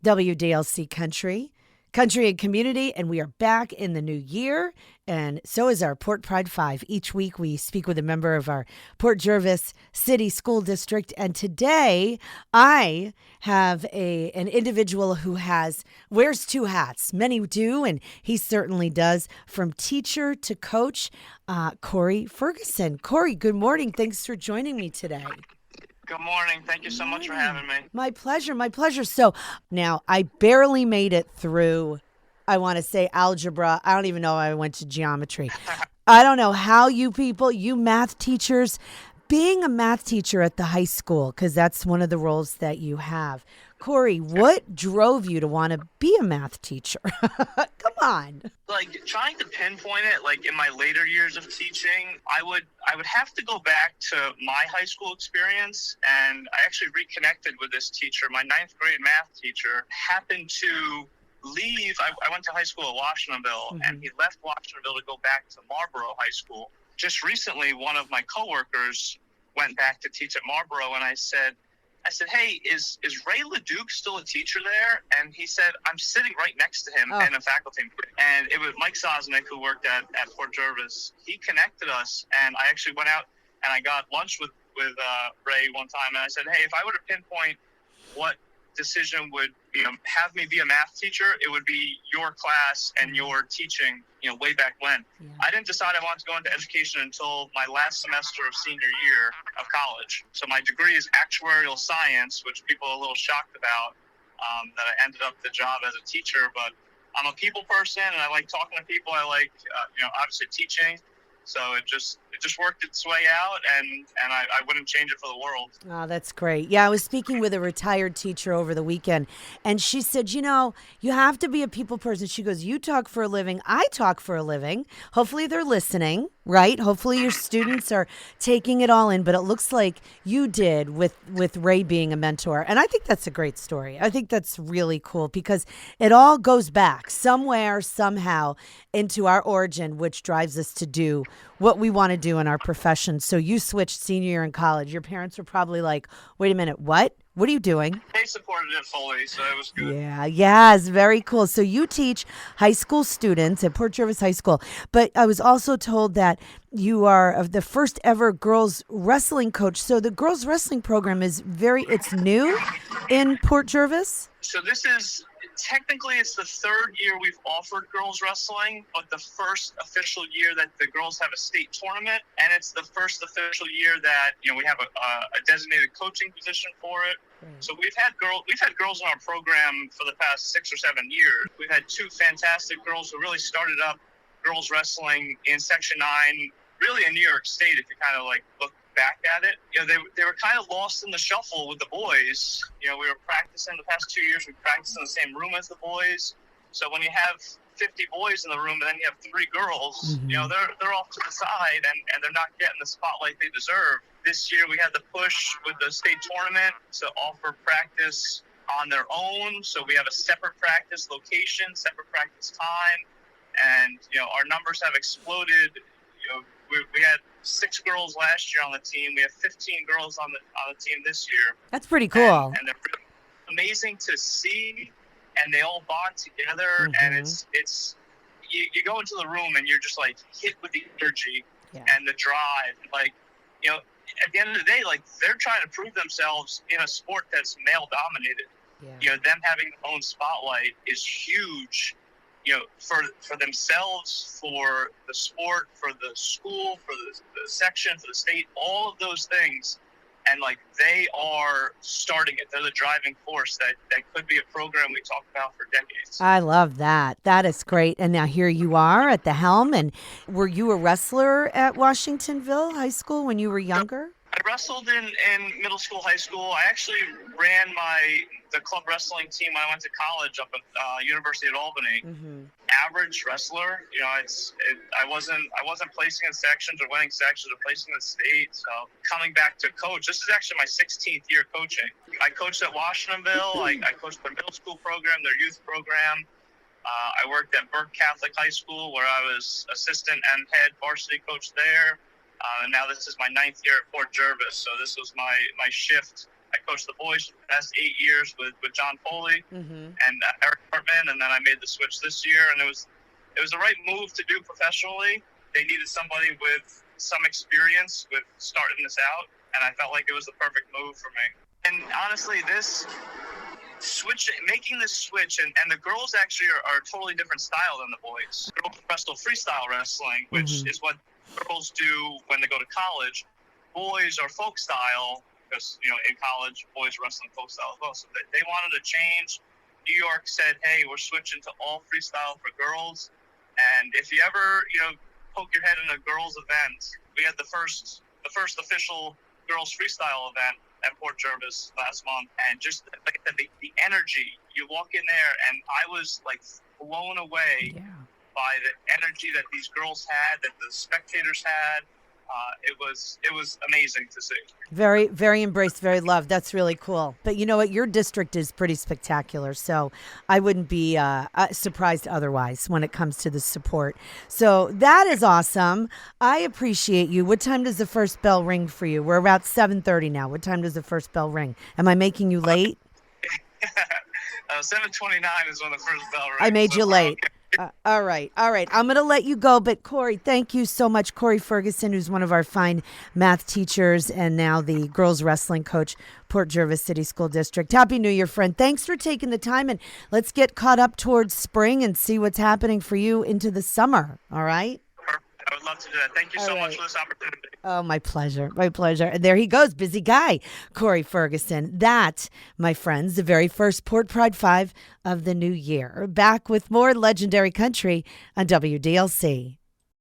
WDLC Country and Community, and we are back in the new year, and so is our Port Pride 5. Each week we speak with a member of our Port Jervis City School District, and today I have an individual who wears two hats. Many do, and he certainly does, from teacher to coach, Cory Ferguson. Cory, good morning. Thanks for joining me today. Good morning. Thank you so much for having me. My pleasure. My pleasure. So now I barely made it through, I want to say algebra. I don't even know I went to geometry. I don't know how you math teachers, being a math teacher at the high school, because that's one of the roles that you have. Cory, what drove you to want to be a math teacher? Come on. Like trying to pinpoint it, like in my later years of teaching, I would have to go back to my high school experience, and I actually reconnected with this teacher. My ninth grade math teacher happened to leave. I went to high school at Washingtonville, and he left Washingtonville to go back to Marlboro High School. Just recently, one of my coworkers went back to teach at Marlboro, and I said, hey, is Ray LeDuc still a teacher there? And he said, I'm sitting right next to him in a faculty meeting. And it was Mike Sosnick, who worked at Port Jervis. He connected us, and I actually went out and I got lunch with Ray one time. And I said, hey, if I were to pinpoint what decision would have me be a math teacher, it would be your class and your teaching way back when. I didn't decide I wanted to go into education until my last semester of senior year of college. So my degree is actuarial science, which people are a little shocked about, that I ended up the job as a teacher. But I'm a people person, and I like talking to people. I like obviously teaching. So it just worked its way out, and I wouldn't change it for the world. Oh, that's great. Yeah, I was speaking with a retired teacher over the weekend, and she said, you have to be a people person. She goes, you talk for a living. I talk for a living. Hopefully they're listening, right? Hopefully your students are taking it all in, but it looks like you did with Ray being a mentor. And I think that's a great story. I think that's really cool because it all goes back somewhere, somehow into our origin, which drives us to do what we want to do in our profession. So you switched senior year in college. Your parents were probably like, wait a minute, what? What are you doing? They supported it fully, so it was good. Yeah, it's very cool. So you teach high school students at Port Jervis High School, but I was also told that you are the first ever girls wrestling coach. So the girls wrestling program it's new in Port Jervis? So technically it's the third year we've offered girls wrestling, but the first official year that the girls have a state tournament, and it's the first official year that we have a designated coaching position for it. So we've had girls in our program for the past 6 or 7 years. We've had two fantastic girls who really started up girls wrestling in Section 9, really in New York State, if you kind of like look back at it. They were kind of lost in the shuffle with the boys. We were practicing the past 2 years. We practiced in the same room as the boys. So when you have 50 boys in the room and then you have 3 girls, they're off to the side and they're not getting the spotlight they deserve. This year we had the push with the state tournament to offer practice on their own. So we have a separate practice location, separate practice time, and our numbers have exploded. We had 6 girls last year on the team. We have 15 girls on the team this year. That's pretty cool. And they're really amazing to see, and they all bond together. And it's you go into the room and you're just like hit with the energy and the drive. Like at the end of the day, like they're trying to prove themselves in a sport that's male dominated. Them having their own spotlight is huge. For themselves, for the sport, for the school, for the section, for the state, all of those things. And like they are starting it. They're the driving force that could be a program we talk about for decades. I love that. That is great. And now here you are at the helm. And were you a wrestler at Washingtonville High School when you were younger? I wrestled in middle school, high school. I actually ran the club wrestling team when I went to college up at University at Albany. Average wrestler, I wasn't placing in sections or winning sections or placing in the state. So coming back to coach, this is actually my 16th year coaching. I coached at Washingtonville. I coached their middle school program, their youth program. I worked at Burke Catholic High School where I was assistant and head varsity coach there. And now this is my 9th year at Port Jervis, so this was my shift. I coached the boys for the past 8 years with John Foley and Eric Hartman, and then I made the switch this year, and it was the right move to do professionally. They needed somebody with some experience with starting this out, and I felt like it was the perfect move for me. And honestly, making this switch, and the girls actually are a totally different style than the boys. Girls wrestle freestyle wrestling, which is what girls do when they go to college. Boys are folk style, because in college boys are wrestling folk style as well. So they wanted to change. New York said, "Hey, we're switching to all freestyle for girls." And if you ever poke your head in a girls' event, we had the first official girls freestyle event at Port Jervis last month, and just like I said, the energy. You walk in there, and I was like blown away by the energy that these girls had, that the spectators had. It was amazing to see. Very, very embraced, very loved. That's really cool. But you know what? Your district is pretty spectacular, so I wouldn't be surprised otherwise when it comes to the support. So that is awesome. I appreciate you. What time does the first bell ring for you? We're about 7:30 now. What time does the first bell ring? Am I making you late? 7:29 is when the first bell rings. I made you late. Okay. All right. I'm going to let you go. But Cory, thank you so much. Cory Ferguson, who's one of our fine math teachers and now the girls wrestling coach, Port Jervis City School District. Happy New Year, friend. Thanks for taking the time. And let's get caught up towards spring and see what's happening for you into the summer. All right? I would love to do that. Thank you so much for this opportunity. Oh, my pleasure. My pleasure. And there he goes, busy guy, Cory Ferguson. That, my friends, the very first Port Pride 5 of the new year. Back with more legendary country on WDLC.